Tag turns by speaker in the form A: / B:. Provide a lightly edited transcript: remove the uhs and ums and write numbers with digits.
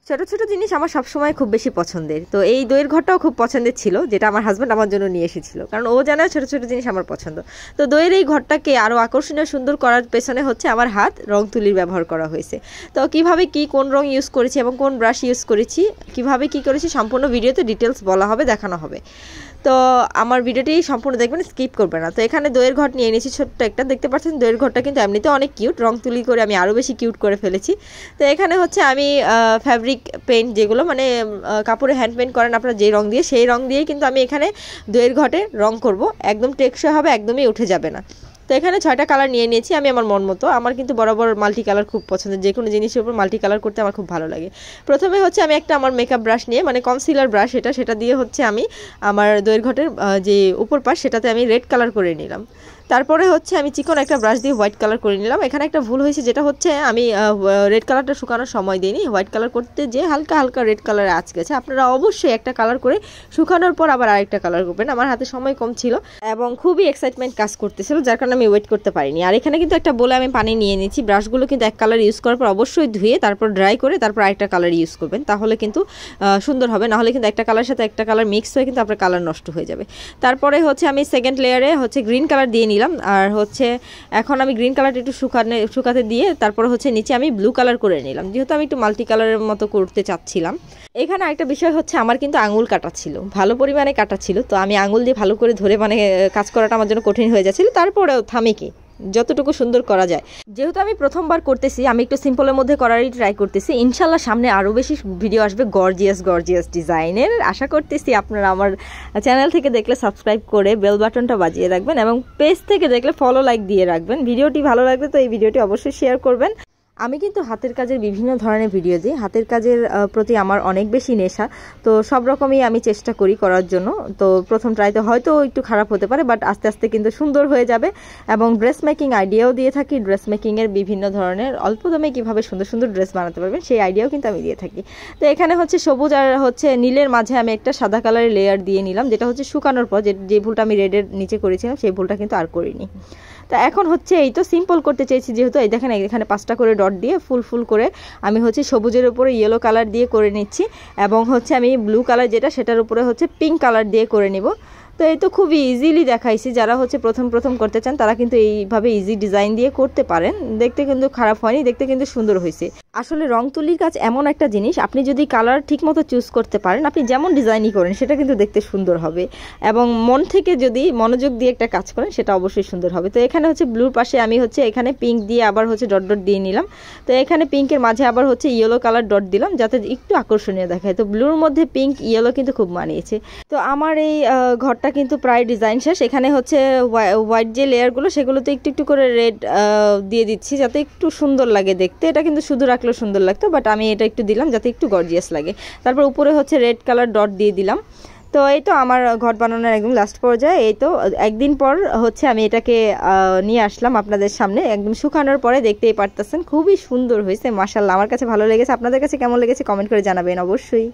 A: ছোট ছোট জিনিস আমার সবসময় খুব বেশি পছন্দের। তো এই দইয়ের ঘরটাও খুব পছন্দের ছিল, যেটা আমার হাজব্যান্ড আমার জন্য নিয়ে এসেছিল, কারণ ও জানে ছোট ছোট জিনিস আমার পছন্দ। তো দইয়ের এই ঘরটাকে আরও আকর্ষণীয় সুন্দর করার পেছনে হচ্ছে আমার হাত রং তুলির ব্যবহার করা হয়েছে। তো কিভাবে কি কোন রং ইউজ করেছি এবং কোন ব্রাশ ইউজ করেছি, কিভাবে কি করেছি সম্পূর্ণ ভিডিওতে ডিটেলস বলা হবে, দেখানো হবে। তো আমার ভিডিওটি সম্পূর্ণ দেখবেন, স্কিপ করবে না। তো এখানে দইয়ের ঘট নিয়ে এনেছি ছোট্ট একটা, দেখতে পাচ্ছেন দইয়ের ঘরটা কিন্তু এমনিতে অনেক কিউট, রং তুলি করে আমি আরও বেশি কিউট করে ফেলেছি। তো এখানে হচ্ছে আমি ফ্যাব্রিক পেইন্ট, যেগুলো মানে কাপড়ে হ্যান্ড পেইন্ট করেন আপনারা যে রং দিয়ে, সেই রং দিয়েই কিন্তু আমি এখানে দইয়ের ঘটে রং করব। একদম টেকসই হবে, একদমই উঠে যাবে না। তো এখানে 6টা কালার নিয়ে নিয়েছি আমি আমার মন মতো। আমার কিন্তু বরাবর মাল্টি কালার খুব পছন্দের, যে কোনো জিনিসের উপর মাল্টি কালার করতে আমার খুব ভালো লাগে। প্রথমে হচ্ছে আমি একটা আমার মেকআপ ব্রাশ নিয়ে, মানে কনসিলার ব্রাশ সেটা দিয়ে হচ্ছে আমি আমার দইয়ের ঘটের যে উপর পাশ সেটাতে আমি রেড কালার করে নিলাম। তারপরে হচ্ছে আমি চিকন একটা ব্রাশ দিয়ে হোয়াইট কালার করে নিলাম। এখানে একটা ভুল হয়েছে, যেটা হচ্ছে আমি রেড কালারটা শুকানোর সময় দিইনি, হোয়াইট কালার করতে যে হালকা হালকা রেড কালারে আঁচ গেছে। আপনারা অবশ্যই একটা কালার করে শুকানোর পর আবার আরেকটা কালার করবেন। আমার হাতে সময় কম ছিল এবং খুবই এক্সাইটমেন্ট কাজ করতেছিল, যার কারণে আমি ওয়েট করতে পারিনি। আর এখানে কিন্তু একটা বলে আমি পানি নিয়ে নিয়েছি। ব্রাশগুলো কিন্তু এক কালার ইউজ করার পর অবশ্যই ধুয়ে তারপর ড্রাই করে তারপর আরেকটা কালার ইউজ করবেন, তাহলে কিন্তু সুন্দর হবে। নাহলে কিন্তু একটা কালার সাথে একটা কালার মিক্স হয়ে কিন্তু আপনার কালার নষ্ট হয়ে যাবে। তারপরে হচ্ছে আমি সেকেন্ড লেয়ারে হচ্ছে গ্রিন কালার দিয়ে নিলাম। আর হচ্ছে এখন আমি গ্রিন কালারটা একটু শুকাতে দিয়ে তারপর হচ্ছে নিচে আমি ব্লু কালার করে নিলাম, যেহেতু আমি একটু মাল্টি কালারের মতো করতে চাচ্ছিলাম। এখানে আরেকটা বিষয় হচ্ছে আমার কিন্তু আঙুল কাটা ছিল, ভালো পরিমাণে কাটা ছিল। তো আমি আঙুল দিয়ে ভালো করে ধরে মানে কাজ করাটা আমার জন্য কঠিন হয়ে যাচ্ছিল। তারপরেও থামিকে যতটুকু সুন্দর করা যায়, যেহেতু আমি প্রথমবার করতেছি, আমি একটু সিম্পলের মধ্যে করারই ট্রাই করতেছি। ইনশাল্লাহ সামনে আরও বেশি ভিডিও আসবে গর্জিয়াস ডিজাইনের। আশা করতেছি আপনারা আমার চ্যানেল থেকে দেখলে সাবস্ক্রাইব করে বেল বাটনটা বাজিয়ে রাখবেন এবং পেজ থেকে দেখলে ফলো লাইক দিয়ে রাখবেন। ভিডিওটি ভালো লাগলে তো এই ভিডিওটি অবশ্যই শেয়ার করবেন। আমি কিন্তু হাতের কাজের বিভিন্ন ধরনের ভিডিও দিই, হাতের কাজের প্রতি আমার অনেক বেশি নেশা। তো সব রকমই আমি চেষ্টা করি করার জন্য। তো প্রথম ট্রাইতে হয়তো একটু খারাপ হতে পারে, বাট আস্তে আস্তে কিন্তু সুন্দর হয়ে যাবে। এবং ড্রেস মেকিং আইডিয়াও দিয়ে থাকি, ড্রেস মেকিংয়ের বিভিন্ন ধরনের অল্প দামে কীভাবে সুন্দর সুন্দর ড্রেস বানাতে পারবেন সেই আইডিয়াও কিন্তু আমি দিয়ে থাকি। তো এখানে হচ্ছে সবুজ আর হচ্ছে নীলের মাঝে আমি একটা সাদা কালারের লেয়ার দিয়ে নিলাম, যেটা হচ্ছে শুকানোর পর যে ভুলটা আমি রেডের নিচে করেছিলাম সেই ভুলটা কিন্তু আর করিনি। তো এখন হচ্ছে এই তো সিম্পল করতে চাইছি, যেহেতু এই দেখেন এখানে 5টা করে ডট দিয়ে ফুল করে আমি হচ্ছে সবুজের উপরে ইয়েলো কালার দিয়ে করে নিচ্ছি এবং হচ্ছে আমি ব্লু কালার সেটার উপরে হচ্ছে পিঙ্ক কালার দিয়ে করে নিব। তো এই তো খুবই ইজিলি দেখাইছি, যারা হচ্ছে প্রথম করতে চান তারা কিন্তু এইভাবে ইজি ডিজাইন দিয়ে করতে পারেন। দেখতে কিন্তু খারাপ হয়নি, দেখতে কিন্তু সুন্দর হয়েছে। আসলে রং তুলির কাজ এমন একটা জিনিস, আপনি যদি কালার ঠিক মতো চুজ করতে পারেন, আপনি যেমন ডিজাইনই করেন সেটা কিন্তু দেখতে সুন্দর হবে। এবং মন থেকে যদি মনোযোগ দিয়ে একটা কাজ করেন সেটা অবশ্যই সুন্দর হবে। তো এখানে হচ্ছে ব্লুর পাশে আমি হচ্ছে এখানে পিঙ্ক দিয়ে আবার হচ্ছে ডট দিয়ে নিলাম। তো এখানে পিঙ্কের মাঝে আবার হচ্ছে ইয়েলো কালার ডট দিলাম, যাতে একটু আকর্ষণীয় দেখায়। তো ব্লুর মধ্যে পিঙ্ক ইয়েলো কিন্তু খুব মানিয়েছে। তো আমার এই ঘরটা কিন্তু প্রায় ডিজাইন শেষ। এখানে হচ্ছে হোয়াইট যে লেয়ারগুলো সেগুলোতে একটু করে রেড দিয়ে দিচ্ছি, যাতে একটু সুন্দর লাগে দেখতে। এটা কিন্তু শুধু রাখলেও সুন্দর লাগতো, বাট আমি এটা একটু দিলাম যাতে একটু গর্জিয়াস লাগে। তারপর উপরে হচ্ছে রেড কালার ডট দিয়ে দিলাম। তো এই তো আমার ঘর বানানোর একদম লাস্ট পর্যায়ে। এই তো একদিন পর হচ্ছে আমি এটাকে নিয়ে আসলাম আপনাদের সামনে, একদম শুকানোর পরে। দেখতেই পারতেছেন খুবই সুন্দর হয়েছে, মাশাআল্লাহ। আমার কাছে ভালো লেগেছে। আপনাদের কাছে কেমন লেগেছে কমেন্ট করে জানাবেন অবশ্যই।